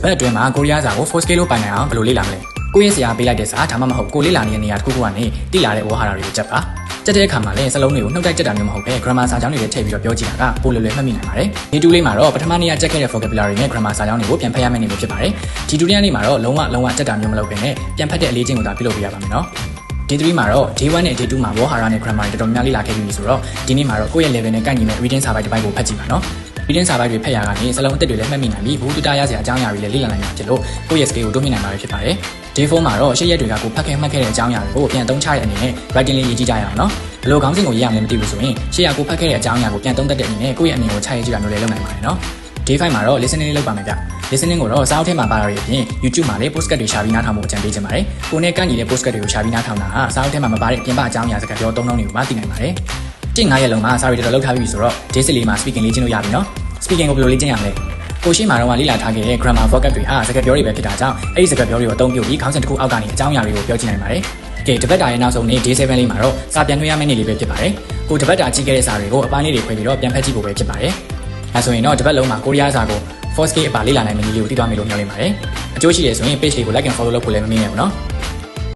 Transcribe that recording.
ပတ်အတွင်းမှာကိုရီးယားစာကို 4 scale လို့ပိုင်နိုင်အောင်ဘယ်လိုလေ့လာမလဲကိုယ့်ရဲ့ဆရာပေးလိုက်တဲ့စာဒါမှမဟုတ်ကိုလေ့လာနေတဲ့နေရာတစ်ခုခုကနေတိလာတဲ့ဝါဟာရတွေကိုချက်ပါကြက်တဲ့အခါမှာလည်းစလုံးတွေကိုနှုတ်တိုက်ကြက်တာမျိုးမဟုတ်ပဲ grammar စာကြောင်းတွေထည့်ပြီးတော့ပြောကြည့်တာကပိုလွယ်လွယ်မှတ်မိနိုင်ပါတယ်ဒီတူလေးမှာတော့ပထမနေ့ကချက်ခဲ့တဲ့ vocabulary နဲ့ grammar စာကြောင်းတွေကိုပြန်ဖတ်ရမယ့်နေမျိုးဖြစ်ပါတယ်ဒီတူလေးနေ့မှာတော့လုံးဝကြက်တာမျိုးမလုပ်ဘဲနဲ့ပြန်ဖတ်တဲ့အလေးချင်းကိုသာပြုလုပ်ပြရပါမယ်နော်Day 3မှာတော့ Day 1နဲ့ Day 2မှာဝါဟာရနဲ့ grammar တွေတော်တော်များလေးလာခဲ့ပြီဆိုတော့ဒီနေ့မှာတော့ကိုယ့်ရဲ့ level နဲ့ကိုက်ညီမဲ့ reading စာပိုက်တစ်ပိုက်ကိုဖတ်ကြည့်ပါနော် reading စာပိုက်တွေဖတ်ရကနေစလုံးအသစ်တွေလည်းမှတ်မိနိုင်ပြီးဘူးတူတာရစရာအကြောင်းအရာတွေလည်းလေ့လာနိုင်မှာဖြစ်လို့ကိုယ့်ရဲ့ skill ကိုတိုးမြင့်နိုင်မှာဖြစ်ပါတယ် Day 4မှာတော့ရှေ့ရက်တွေကကိုဖတ်ခဲ့မှတ်ခဲ့တဲ့အကြောင်းအရာတွေကိုပြန်သုံးချတဲ့အနေနဲ့ writing လေးရေးကြည့်ကြရအောင်နော်ဘယ်လိုခေါင်းစဉ်ကိုရေးရမလဲမသိဘူးဆိုရင်ရှေ့ရက်ကိုဖတ်ခဲ့တဲ့အကြောင်းအရာကိုပြန်သုံးသပ်တဲ့အနေနဲ့ကိုယ့်ရဲ့အမြင်ကိုခြားရေးကြည့်တာမျိုးလည်းလုပ်နိုင်ပါတယ်နော် Day 5မှာတော့ listening လေးလုပ်ပါမယ်ဗျ listening ကိုတော့စာအုပ်ထဲမှာပါရတဲ့အပြင် YouTube မှာလည်း postcard တွေရှာပြီးနားထောင်ဖို့အကြံပေးချင်ပါတယ်ကိုနဲ့ကန့်ညီတဲ့ postcard တွေကိုရှာပြီးနားထောင်တာဟာစာအုပ်ထဲမှာမပါတဲ့အပြင်ပအကြောင်းအရာစကားပြောသုံးနှုန်းတွေကိုမှသိနိုင်ပါတယ်ကျင့်9ရက်လုံးမှာစာရီတော်လောက်ထားပြီဆိုတော့ Day 6လေးမှာ speaking လေ့ကျင့်လို့ရပြီနော် speaking ကိုဘယ်လိုလေ့ကျင့်ရမလဲကိုရှိမှာတော့လေ့လာထားခဲ့တဲ့ grammar vocab တွေဟာစကားပြောတွေပဲဖြစ်တာကြောင့်အဲ့ဒီစကားပြောတွေကိုအသုံးပြုပြီးခေါင်းစဉ်တစ်ခုအောက်ကနေအကြောင်းအရာတွေကိုပြောကြည့်နိုင်ပါတယ်ကဲတပတ်တာရဲ့နောက်ဆုံးနေ့ Day 7လေးမှာတော့စာပြန်နှွှဲရမယ့်နေ့လေးပဲဖြစ်ပါတယ်ကိုတပတ်တာကြည့်ခဲ့တဲ့စာတွေကိုအပိုင်းလေးတွေခွဲပြီးတော့ပြန်ဖတ်ကြည့်ဖို့ပဲဖြစ်ပါတယ်အဲဆိုရင်တော့တပတ်လုံးမှာကိုရီးယားစာကို 4 scale အပါလေ့လာနိုင်မယ့်နည်းလေးကိုသိသွားမယ်လို့မျှော်လင့်ပါတယ်အကျိုးရှိတယ်ဆိုရင် page လေးကို like and follow လုပ်ဖို့လည်းမမေ့နဲ့ဘူးနော်